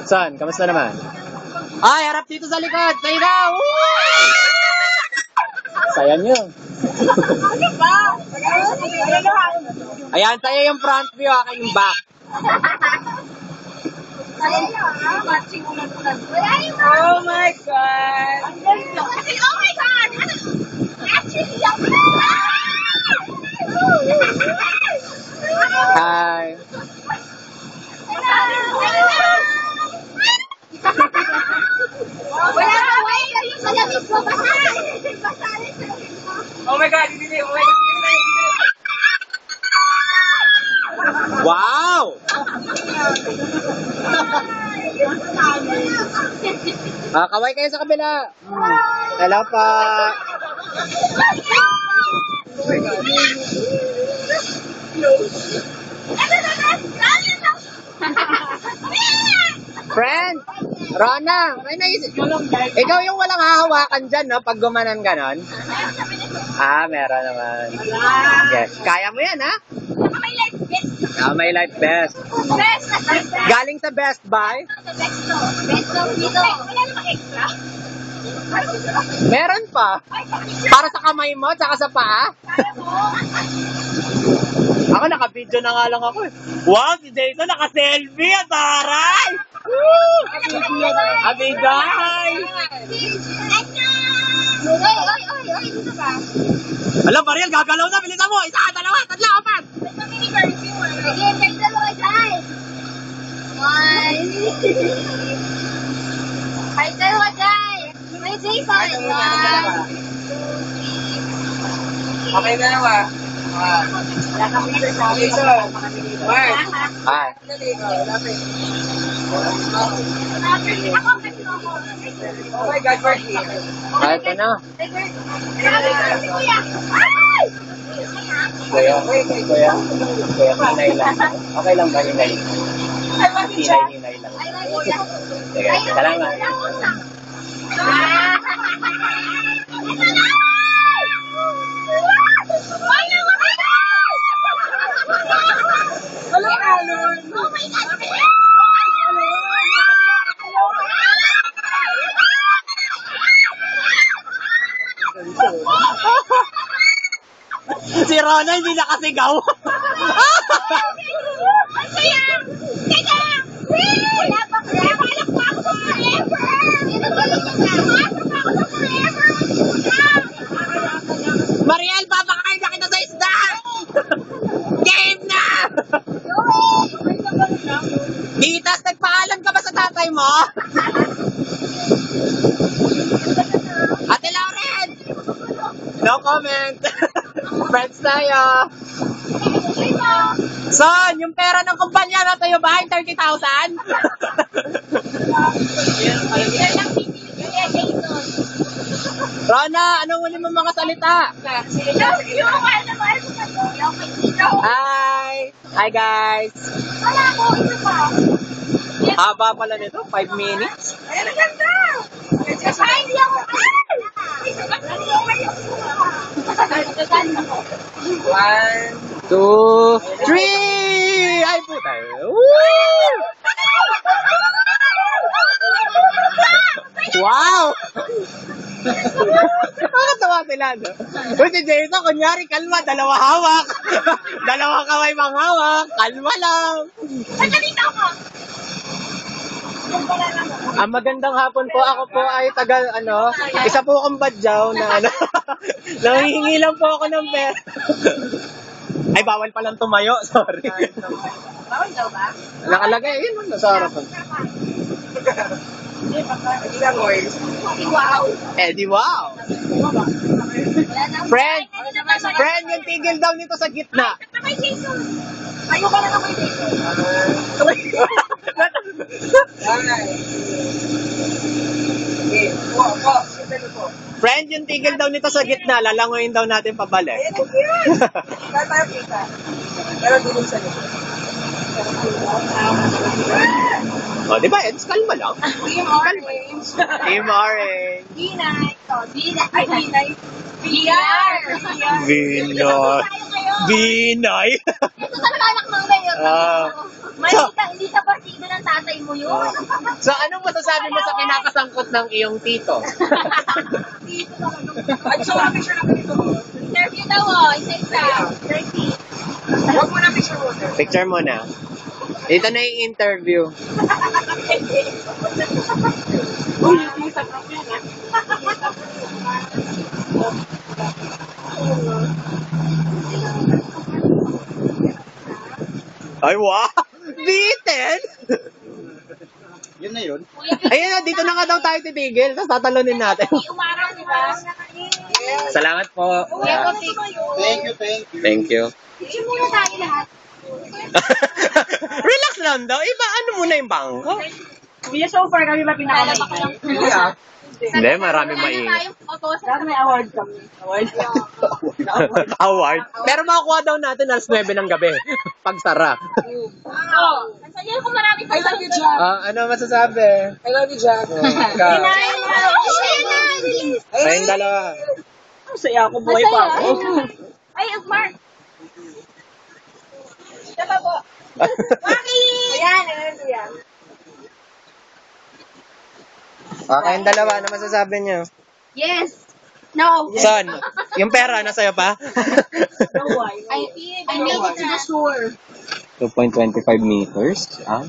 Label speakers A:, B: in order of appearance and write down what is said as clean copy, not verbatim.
A: Son, kamusta naman? Ay, harap dito sa likod. Say now! Saya nyo. Ayan, tayo yung front view, akin yung back.
B: Oh my God!
C: Oh my God! Actually,
A: Hi.
C: wala ka, wait! Malamig mo, basa!
B: Oh my God! Hindi, oh my God!
A: Wow! Kaway kayo sa kabila. Hello pa. Friend! Rona! May naisip. Ikaw yung walang hahawakan dyan, no? Pag gumanan ganon. Meron naman. Yes. Kaya mo yan, ha? May life best. Galing sa Best Buy? Meron pa. Para sa kamay mo, tsaka sa paa. Ako naka-video na nga lang ako eh. Wow, si Jason naka-selfie at taray! Woo! Abigay! Alam, Mariel, gagalaw na. Bilisan mo. Isa, dalawa, tatlo, apat.
C: Ay, dalawa dyan. May Jason.
B: Okay na naman. Jason. Mark.
A: Hi.
B: Oh my God, Mark.
A: Kahit ano.
C: Kuya.
A: Kuya, hinay lang. Okay lang ba hinay? Hinay lang. Sige, salamat.
C: Oh my God!
A: Si Rona hindi nakasigaw.
C: Teka! Wala pa forever! Alam ko ako sa forever!
A: Mariel, papakain na kita sa isda! Game na! Ditas, nagpaalam ka ba sa tatay mo? Ate Lauren! No comment! Friends tayo! Son, yung pera ng kumpanya na tayo ba? 30,000? Rona, anong huli mo mga salita? Hi! Hi guys!
C: Wala ko, ito pa.
A: Haba pala nito, 5 minutes.
C: Ay, maganda! Ay, hindi ako.
B: One.
A: 2, 3! Ay puta! Woo! Wow! Nakakatawa sila, no? Uy, si Jason, kunyari, kalma, dalawa hawak. Dalawa kamay pang hawak. Kalma lang. Ang magandang hapon po. Ako po ay isa po akong badyaw na nangihingi lang po ako ng pera. Ay, bawal palang tumayo. Sorry.
C: Bawal daw ba?
A: Nakalagay, yun, nasa harapan.
B: Ilang oil?
C: Wow!
A: Eddie, wow! Friend, yung tigil daw nito sa gitna.
C: Kay Jason! Ayoko na kay Jason!
B: Okay. Po.
A: Friend, yung tigil daw nito sa gitna, lalangoyin daw natin pabalik.
B: Ayan, yun. Saan tayo kita? Pero dulong sa likod.
A: O, di ba, Eds? Kalma lang.
C: Team Orange!
A: Team Orange.
C: B-Night! B-Night! Ay, B-Night! VR!
A: Vinoy. Vinoy.
C: Ito talaga anak mo ngayon. Hindi ka partido ng tatay mo yun.
A: So, anong masasabi mo sa kinakasangkot ng iyong tito?
B: Ay, gusto ko na picture natin ito.
C: Interview daw, oh. Isa-isa.
B: Huwag mo na picture mo.
A: Picture mo na. Ito na yung interview. Ay, wow! Beaten!
D: Yun na yun.
A: Ayun na, dito na nga daw tayo titigil. Tapos tatalunin natin.
C: Umaraw, di ba?
A: Salamat po.
D: Thank you, thank you.
A: Thank you.
C: Picture muna tayo lahat.
A: Relax lang daw. Iba, ano muna yung bangko?
B: Kuya, so far kami ba pinakamalaki?
A: Hindi, maraming maingay.
B: Dapat may award kami. Award.
A: Award. Pero makukuha daw natin alas 9 ng gabi. Pagsara.
C: Oo. Ang saya ko marami
B: I love you, Jack.
A: Ano masasabi?
B: I love you, Jack.
A: Kayong dalawa.
B: Ang saya ako, buhay pa ako.
C: Ay, Mark. Tama po. Ayan, ayan.
A: Kayong dalawa, ano masasabi niyo?
C: Yes. No.
A: Son, yung pera, nasa'yo pa?
C: I made it to the shore.
A: 2.25 meters. Ah?